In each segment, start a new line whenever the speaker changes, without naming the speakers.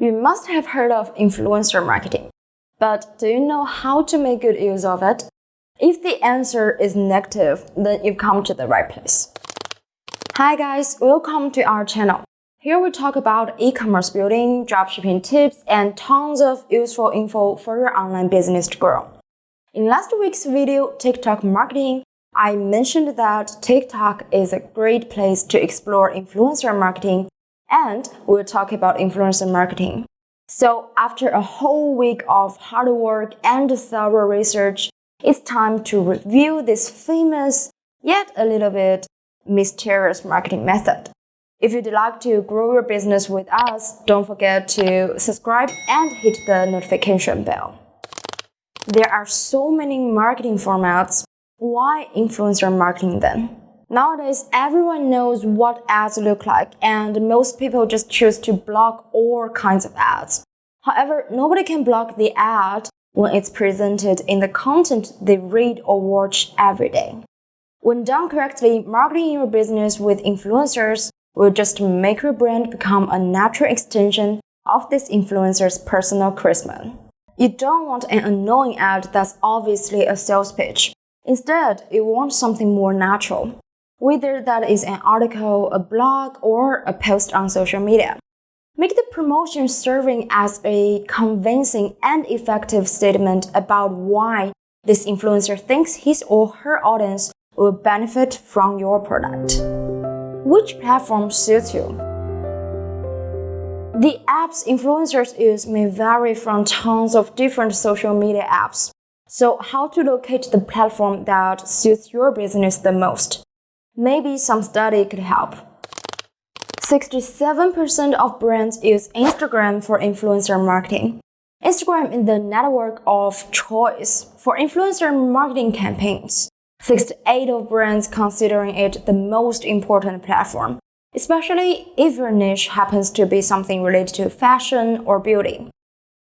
You must have heard of influencer marketing, but do you know how to make good use of it? If the answer is negative, then you've come to the right place. Hi guys, welcome to our channel. Here we talk about e-commerce building, dropshipping tips, and tons of useful info for your online business to grow. In last week's video, TikTok marketing, I mentioned that TikTok is a great place to explore influencer marketing, and we'll talk about influencer marketing. So after a whole week of hard work and thorough research, it's time to review this famous, yet a little bit mysterious marketing method. If you'd like to grow your business with us, don't forget to subscribe and hit the notification bell. There are so many marketing formats. Why influencer marketing then? Nowadays, everyone knows what ads look like, and most people just choose to block all kinds of ads. However, nobody can block the ad when it's presented in the content they read or watch every day. When done correctly, marketing your business with influencers will just make your brand become a natural extension of this influencer's personal charisma. You don't want an annoying ad that's obviously a sales pitch. Instead, you want something more natural. Whether that is an article, a blog, or a post on social media. Make the promotion serving as a convincing and effective statement about why this influencer thinks his or her audience will benefit from your product. Which platform suits you? The apps influencers use may vary from tons of different social media apps. So how to locate the platform that suits your business the most? Maybe some study could help. 67% of brands use Instagram for influencer marketing. Instagram is the network of choice for influencer marketing campaigns. 68% of brands considering it the most important platform, especially if your niche happens to be something related to fashion or beauty.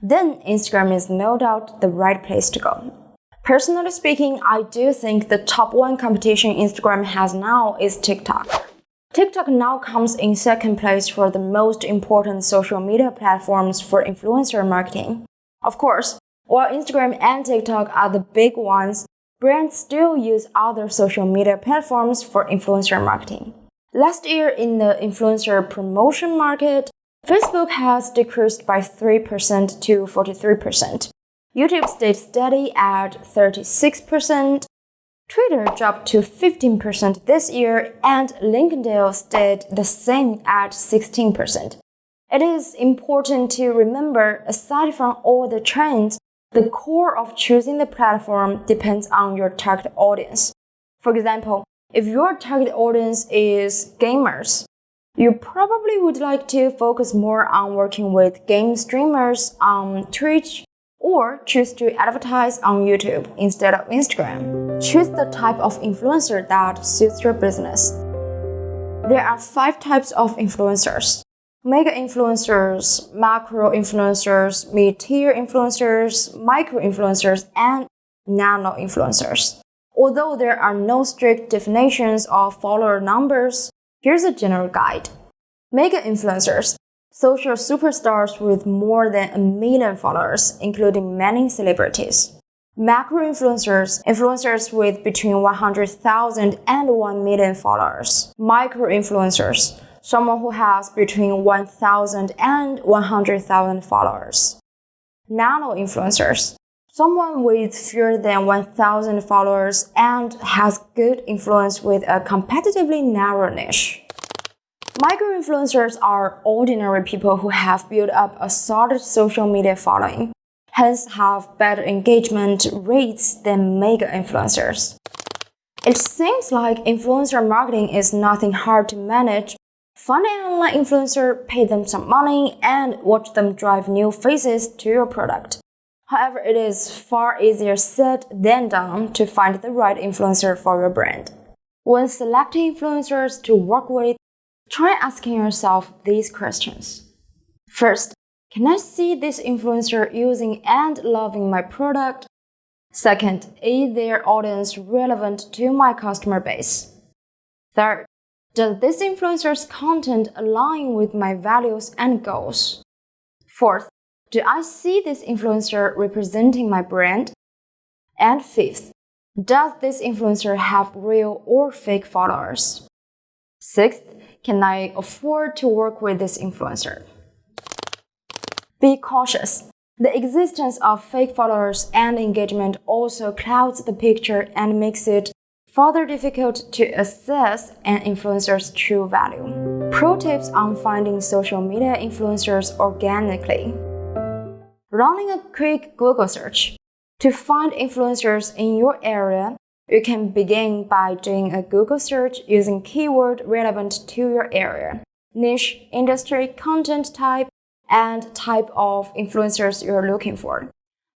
Then Instagram is no doubt the right place to go. Personally speaking, I do think the top one competition Instagram has now is TikTok. TikTok now comes in second place for the most important social media platforms for influencer marketing. Of course, while Instagram and TikTok are the big ones, brands still use other social media platforms for influencer marketing. Last year in the influencer promotion market, Facebook has decreased by 3% to 43%. YouTube stayed steady at 36%, Twitter dropped to 15% this year, and LinkedIn stayed the same at 16%. It is important to remember, aside from all the trends, the core of choosing the platform depends on your target audience. For example, if your target audience is gamers, you probably would like to focus more on working with game streamers on Twitch, or choose to advertise on YouTube instead of Instagram. Choose the type of influencer that suits your business. There are 5 types of influencers: mega influencers, macro influencers, mid-tier influencers, micro influencers, and nano influencers. Although there are no strict definitions of follower numbers, here's a general guide. Mega influencers, social superstars with more than 1 million followers, including many celebrities. Macro influencers, influencers with between 100,000 and 1 million followers. Micro influencers, someone who has between 1,000 and 100,000 followers. Nano influencers, someone with fewer than 1,000 followers and has good influence with a competitively narrow niche. Micro-influencers are ordinary people who have built up a solid social media following, hence have better engagement rates than mega-influencers. It seems like influencer marketing is nothing hard to manage. Find an online influencer, pay them some money, and watch them drive new faces to your product. However, it is far easier said than done to find the right influencer for your brand. When selecting influencers to work with, try asking yourself these questions. First, can I see this influencer using and loving my product? Second, is their audience relevant to my customer base? Third, does this influencer's content align with my values and goals? Fourth, do I see this influencer representing my brand? And fifth, does this influencer have real or fake followers? Sixth, can I afford to work with this influencer? Be cautious. The existence of fake followers and engagement also clouds the picture and makes it further difficult to assess an influencer's true value. Pro tips on finding social media influencers organically. Running a quick Google search. To find influencers in your area, you can begin by doing a Google search using keyword relevant to your area, niche, industry, content type, and type of influencers you're looking for.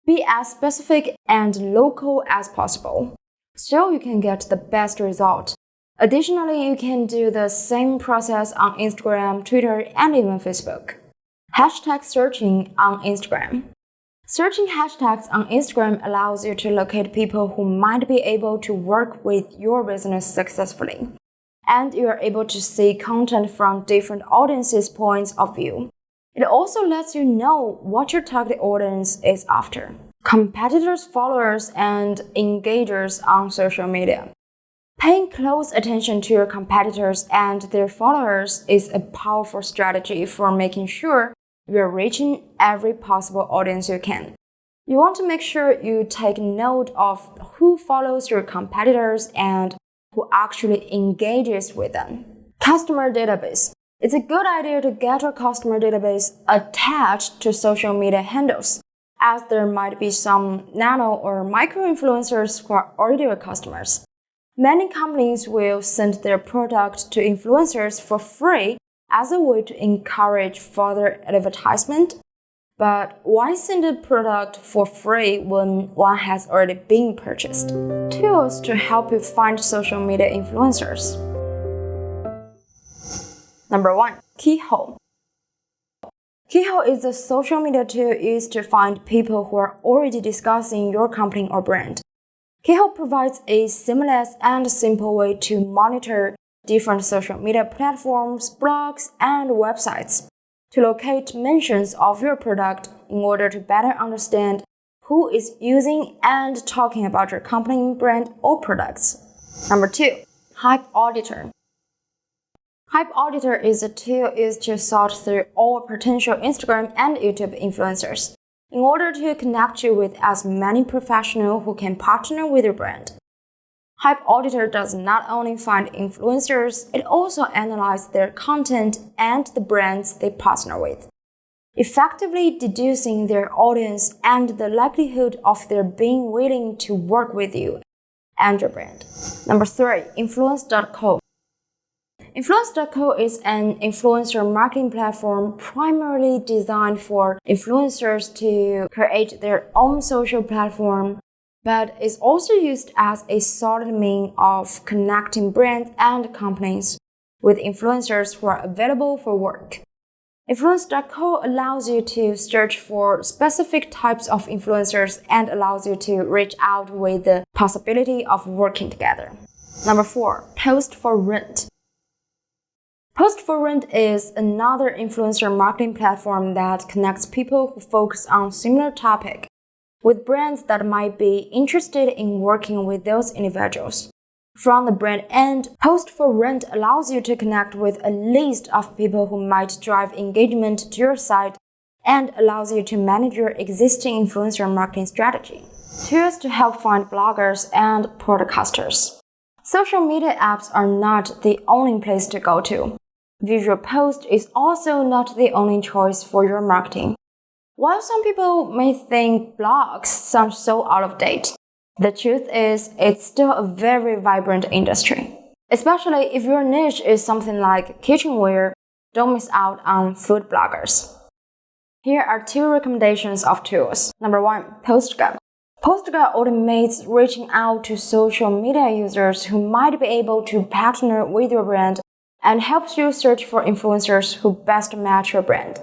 Be as specific and local as possible, so you can get the best result. Additionally, you can do the same process on Instagram, Twitter, and even Facebook. Hashtag searching on Instagram. Searching hashtags on Instagram allows you to locate people who might be able to work with your business successfully, and you are able to see content from different audiences' points of view. It also lets you know what your target audience is after. Competitors, followers, and engagers on social media. Paying close attention to your competitors and their followers is a powerful strategy for making sure you're reaching every possible audience you can. You want to make sure you take note of who follows your competitors and who actually engages with them. Customer database. It's a good idea to get your customer database attached to social media handles, as there might be some nano or micro influencers who are already your customers. Many companies will send their product to influencers for free as a way to encourage further advertisement. But why send a product for free when one has already been purchased? Tools to help you find social media influencers. Number 1. Keyhole. Keyhole is a social media tool used to find people who are already discussing your company or brand. Keyhole provides a seamless and simple way to monitor different social media platforms, blogs, and websites to locate mentions of your product in order to better understand who is using and talking about your company, brand, or products. Number 2. Hype Auditor. Hype Auditor is a tool used to sort through all potential Instagram and YouTube influencers in order to connect you with as many professionals who can partner with your brand. Hype Auditor does not only find influencers, it also analyzes their content and the brands they partner with, effectively deducing their audience and the likelihood of their being willing to work with you and your brand. Number 3. Influence.co. Influence.co is an influencer marketing platform primarily designed for influencers to create their own social platform, but is also used as a solid means of connecting brands and companies with influencers who are available for work. Influence.co allows you to search for specific types of influencers and allows you to reach out with the possibility of working together. Number 4. Post for Rent. Post for Rent is another influencer marketing platform that connects people who focus on similar topics with brands that might be interested in working with those individuals. From the brand end, Post for Rent allows you to connect with a list of people who might drive engagement to your site and allows you to manage your existing influencer marketing strategy. Tools to help find bloggers and podcasters. Social media apps are not the only place to go to. Visual Post is also not the only choice for your marketing. While some people may think blogs sound so out of date, the truth is it's still a very vibrant industry. Especially if your niche is something like kitchenware, don't miss out on food bloggers. Here are 2 recommendations of tools. Number 1. PostGo. PostGo automates reaching out to social media users who might be able to partner with your brand and helps you search for influencers who best match your brand.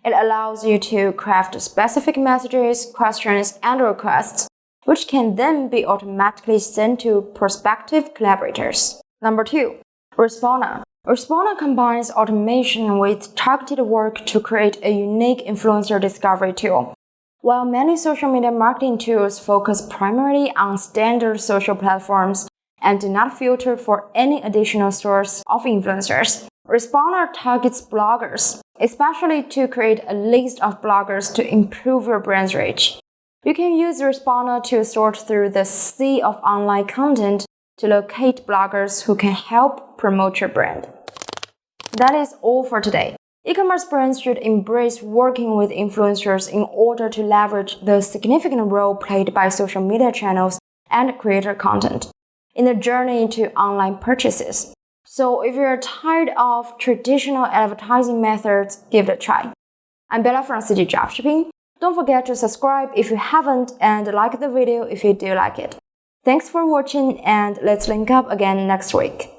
It allows you to craft specific messages, questions, and requests, which can then be automatically sent to prospective collaborators. Number 2. Respona. Responder combines automation with targeted work to create a unique influencer discovery tool. While many social media marketing tools focus primarily on standard social platforms and do not filter for any additional source of influencers, Responder targets bloggers, especially to create a list of bloggers to improve your brand's reach. You can use Responder to sort through the sea of online content to locate bloggers who can help promote your brand. That is all for today. E-commerce brands should embrace working with influencers in order to leverage the significant role played by social media channels and creator content in the journey to online purchases. So if you're tired of traditional advertising methods, give it a try. I'm Bella from CJ Dropshipping. Don't forget to subscribe if you haven't and like the video if you do like it. Thanks for watching and let's link up again next week.